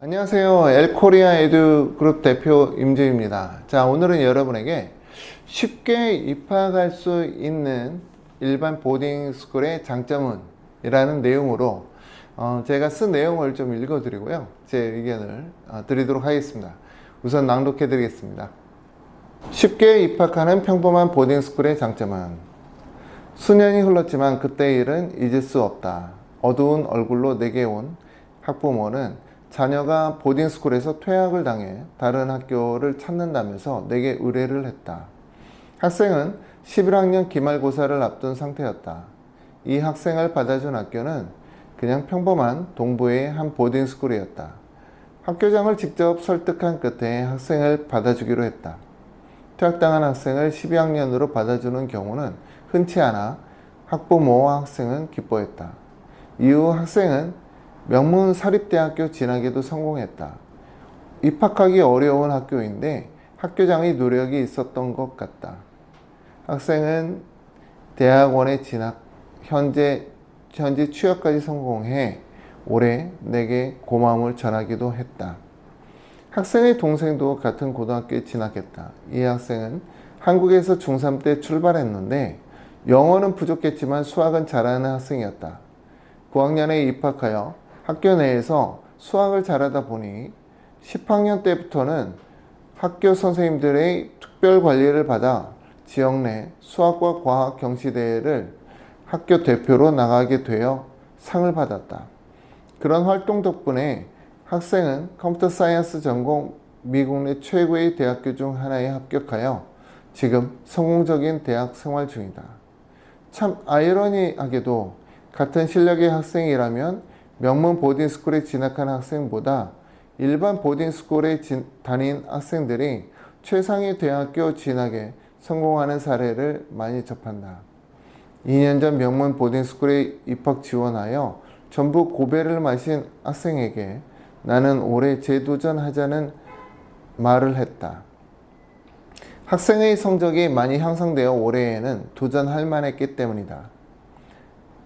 안녕하세요. 엘코리아 에듀그룹 대표 임재입니다. 자, 오늘은 여러분에게 쉽게 입학할 수 있는 일반 보딩스쿨의 장점은? 이라는 내용으로 제가 쓴 내용을 좀 읽어드리고요. 제 의견을 드리도록 하겠습니다. 우선 낭독해 드리겠습니다. 쉽게 입학하는 평범한 보딩스쿨의 장점은? 수년이 흘렀지만 그때의 일은 잊을 수 없다. 어두운 얼굴로 내게 온 학부모는 자녀가 보딩스쿨에서 퇴학을 당해 다른 학교를 찾는다면서 내게 의뢰를 했다. 학생은 11학년 기말고사를 앞둔 상태였다. 이 학생을 받아준 학교는 그냥 평범한 동부의 한 보딩스쿨이었다. 학교장을 직접 설득한 끝에 학생을 받아주기로 했다. 퇴학당한 학생을 12학년으로 받아주는 경우는 흔치 않아 학부모와 학생은 기뻐했다. 이후 학생은 명문 사립대학교 진학에도 성공했다. 입학하기 어려운 학교인데 학교장의 노력이 있었던 것 같다. 학생은 대학원에 진학, 현재 취업까지 성공해 올해 내게 고마움을 전하기도 했다. 학생의 동생도 같은 고등학교에 진학했다. 이 학생은 한국에서 중3 때 출발했는데 영어는 부족했지만 수학은 잘하는 학생이었다. 9학년에 입학하여 학교 내에서 수학을 잘하다 보니 10학년 때부터는 학교 선생님들의 특별 관리를 받아 지역 내 수학과 과학 경시대회를 학교 대표로 나가게 되어 상을 받았다. 그런 활동 덕분에 학생은 컴퓨터 사이언스 전공 미국 내 최고의 대학교 중 하나에 합격하여 지금 성공적인 대학 생활 중이다. 참 아이러니하게도 같은 실력의 학생이라면 명문 보딩스쿨에 진학한 학생보다 일반 보딩스쿨에 다닌 학생들이 최상의 대학교 진학에 성공하는 사례를 많이 접한다. 2년 전 명문 보딩스쿨에 입학 지원하여 전부 고배를 마신 학생에게 나는 올해 재도전하자는 말을 했다. 학생의 성적이 많이 향상되어 올해에는 도전할 만했기 때문이다.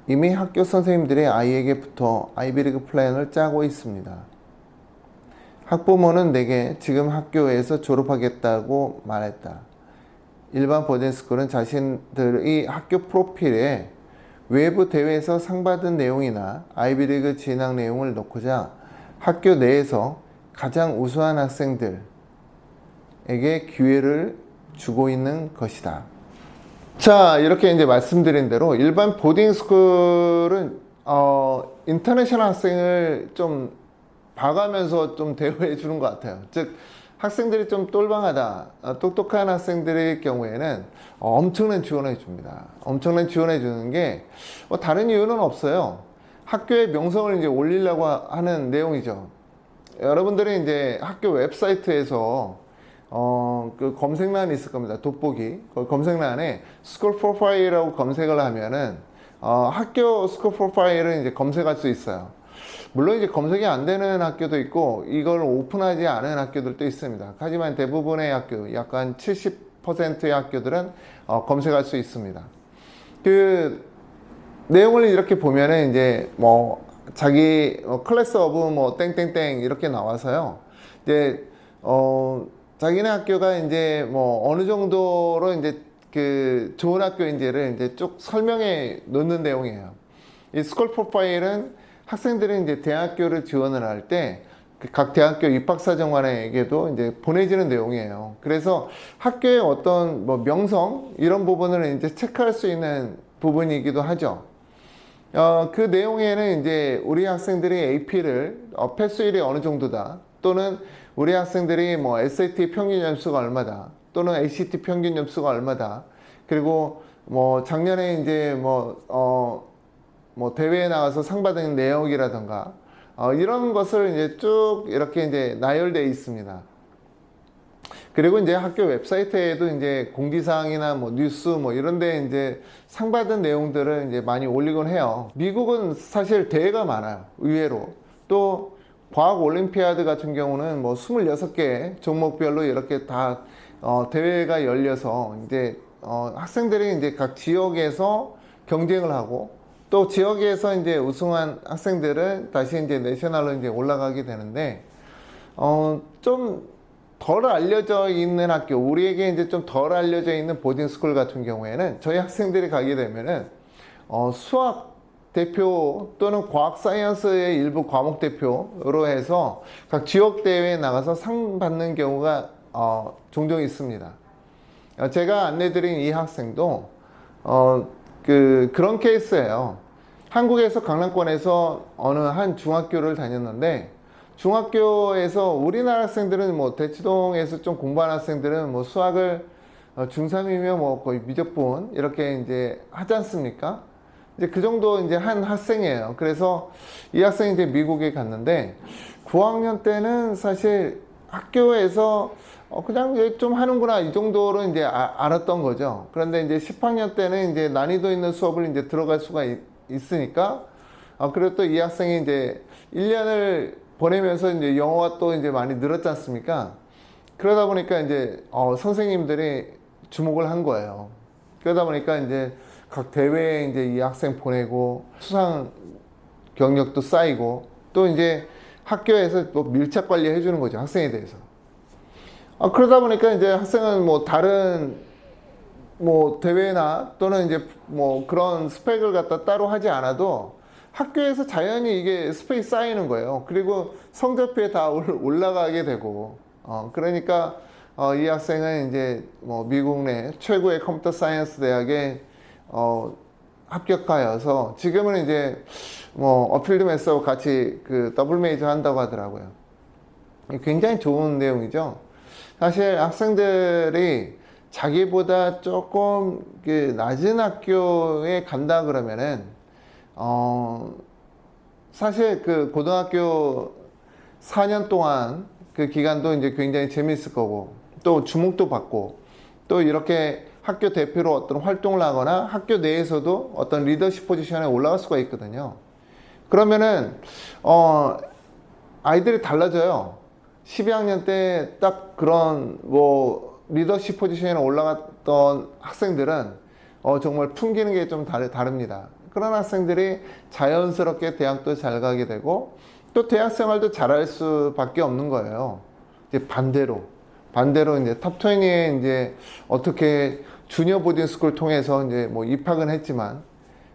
이미 학교 선생님들이 아이에게부터 아이비리그 플랜을 짜고 있습니다. 학부모는 내게 지금 학교에서 졸업하겠다고 말했다. 일반 보딩스쿨은 자신들의 학교 프로필에 외부 대회에서 상 받은 내용이나 아이비리그 진학 내용을 넣고자 학교 내에서 가장 우수한 학생들에게 기회를 주고 있는 것이다. 자, 이렇게 이제 말씀드린 대로 일반 보딩스쿨은 인터내셔널 학생을 좀 봐가면서 좀 대우해 주는 것 같아요. 즉 학생들이 좀 똘방하다, 똑똑한 학생들의 경우에는 엄청난 지원해 줍니다. 엄청난 지원해 주는 게 다른 이유는 없어요. 학교의 명성을 이제 올리려고 하는 내용이죠. 여러분들이 이제 학교 웹사이트에서 그 검색란이 있을 겁니다. 돋보기. 그 검색란에 스쿨 프로파일이라고 검색을 하면은 학교 스쿨 프로파일을 이제 검색할 수 있어요. 물론 이제 검색이 안 되는 학교도 있고 이걸 오픈하지 않은 학교들도 있습니다. 하지만 대부분의 학교, 약간 70%의 학교들은 검색할 수 있습니다. 그 내용을 이렇게 보면은 이제 뭐 자기 클래스 오브 뭐 땡땡땡 이렇게 나와서요. 이제 자기네 학교가 이제 뭐 어느 정도로 이제 그 좋은 학교인지를 이제 쭉 설명해 놓는 내용이에요. 이 스쿨 프로파일은 학생들이 이제 대학교를 지원을 할 때 각 대학교 입학사정관에게도 이제 보내지는 내용이에요. 그래서 학교의 어떤 뭐 명성 이런 부분을 이제 체크할 수 있는 부분이기도 하죠. 그 내용에는 이제 우리 학생들이 AP를 패스율이 어느 정도다, 또는 우리 학생들이 뭐 SAT 평균 점수가 얼마다, 또는 ACT 평균 점수가 얼마다, 그리고 뭐 작년에 이제 뭐 대회에 나가서 상 받은 내역이라던가 이런 것을 이제 쭉 이렇게 이제 나열되어 있습니다. 그리고 이제 학교 웹사이트에도 이제 공지사항이나 뭐 뉴스 뭐 이런 데 이제 상 받은 내용들을 이제 많이 올리곤 해요. 미국은 사실 대회가 많아요. 의외로. 또 과학 올림피아드 같은 경우는 뭐 26개 종목별로 이렇게 다 대회가 열려서 이제 학생들이 이제 각 지역에서 경쟁을 하고, 또 지역에서 이제 우승한 학생들은 다시 이제 내셔널로 이제 올라가게 되는데, 좀 덜 알려져 있는 학교, 우리에게 이제 좀 덜 알려져 있는 보딩스쿨 같은 경우에는 저희 학생들이 가게 되면은 수학 대표 또는 과학 사이언스의 일부 과목 대표로 해서 각 지역 대회에 나가서 상 받는 경우가 종종 있습니다. 제가 안내드린 이 학생도 그런 케이스예요. 한국에서 강남권에서 어느 한 중학교를 다녔는데, 중학교에서 우리나라 학생들은 뭐 대치동에서 좀 공부하는 학생들은 뭐 수학을 중3이면 뭐 거의 미적분 이렇게 이제 하지 않습니까? 이제 그 정도 이제 한 학생이에요. 그래서 이 학생이 이제 미국에 갔는데 9학년 때는 사실 학교에서 그냥 얘 좀 하는구나 이 정도로 이제 알았던 거죠. 그런데 이제 10학년 때는 이제 난이도 있는 수업을 이제 들어갈 수가 있으니까 그리고 또 이 학생이 이제 1년을 보내면서 이제 영어가 또 이제 많이 늘었지 않습니까? 그러다 보니까 이제 선생님들이 주목을 한 거예요. 그러다 보니까 이제 각 대회에 이제 이 학생 보내고 수상 경력도 쌓이고 또 이제 학교에서 뭐 밀착 관리해 주는 거죠, 학생에 대해서. 그러다 보니까 이제 학생은 뭐 다른 뭐 대회나 또는 이제 뭐 그런 스펙을 갖다 따로 하지 않아도 학교에서 자연히 이게 스펙이 쌓이는 거예요. 그리고 성적표에 다 올라가게 되고, 그러니까 이 학생은 이제 뭐 미국 내 최고의 컴퓨터 사이언스 대학에 합격하여서 지금은 이제 뭐 어필드 매스하고 같이 그 더블 메이저 한다고 하더라고요. 굉장히 좋은 내용이죠. 사실 학생들이 자기보다 조금 그 낮은 학교에 간다 그러면은 사실 그 고등학교 4년 동안 그 기간도 이제 굉장히 재미있을 거고 또 주목도 받고 또 이렇게 학교 대표로 어떤 활동을 하거나 학교 내에서도 어떤 리더십 포지션에 올라갈 수가 있거든요. 그러면은 아이들이 달라져요. 12학년 때 딱 그런 뭐 리더십 포지션에 올라갔던 학생들은 정말 풍기는 게 좀 다릅니다. 그런 학생들이 자연스럽게 대학도 잘 가게 되고 또 대학 생활도 잘할 수밖에 없는 거예요. 이제 반대로 이제 탑20에 이제 어떻게 주니어 보딩 스쿨 통해서 이제 뭐 입학은 했지만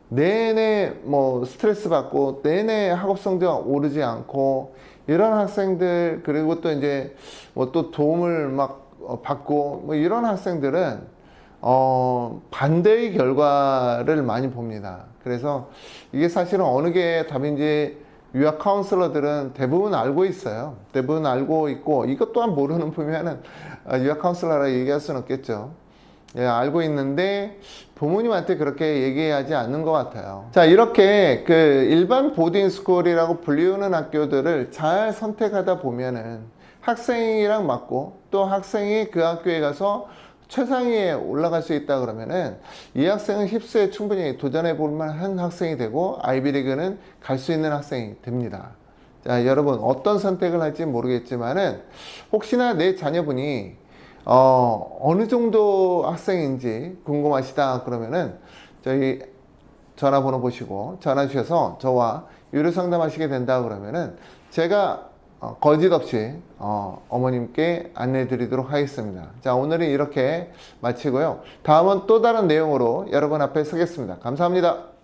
내내 뭐 스트레스 받고 내내 학업 성적 오르지 않고 이런 학생들, 그리고 또 이제 뭐 또 도움을 막 받고 뭐 이런 학생들은 반대의 결과를 많이 봅니다. 그래서 이게 사실은 어느 게 답인지 유학 카운슬러들은 대부분 알고 있어요. 대부분 알고 있고 이것 또한 모르는 분이면은 유학 카운슬러라 얘기할 수는 없겠죠. 예, 알고 있는데 부모님한테 그렇게 얘기하지 않는 것 같아요. 자, 이렇게 그 일반 보딩 스쿨이라고 불리우는 학교들을 잘 선택하다 보면은 학생이랑 맞고 또 학생이 그 학교에 가서 최상위에 올라갈 수 있다 그러면은 이 학생은 힙스에 충분히 도전해 볼 만한 학생이 되고 아이비리그는 갈 수 있는 학생이 됩니다. 자, 여러분 어떤 선택을 할지 모르겠지만은 혹시나 내 자녀분이 어느 정도 학생인지 궁금하시다 그러면은 저희 전화번호 보시고 전화 주셔서 저와 유료 상담하시게 된다 그러면은 제가 거짓 없이 어머님께 안내 드리도록 하겠습니다. 자, 오늘은 이렇게 마치고요. 다음은 또 다른 내용으로 여러분 앞에 서겠습니다. 감사합니다.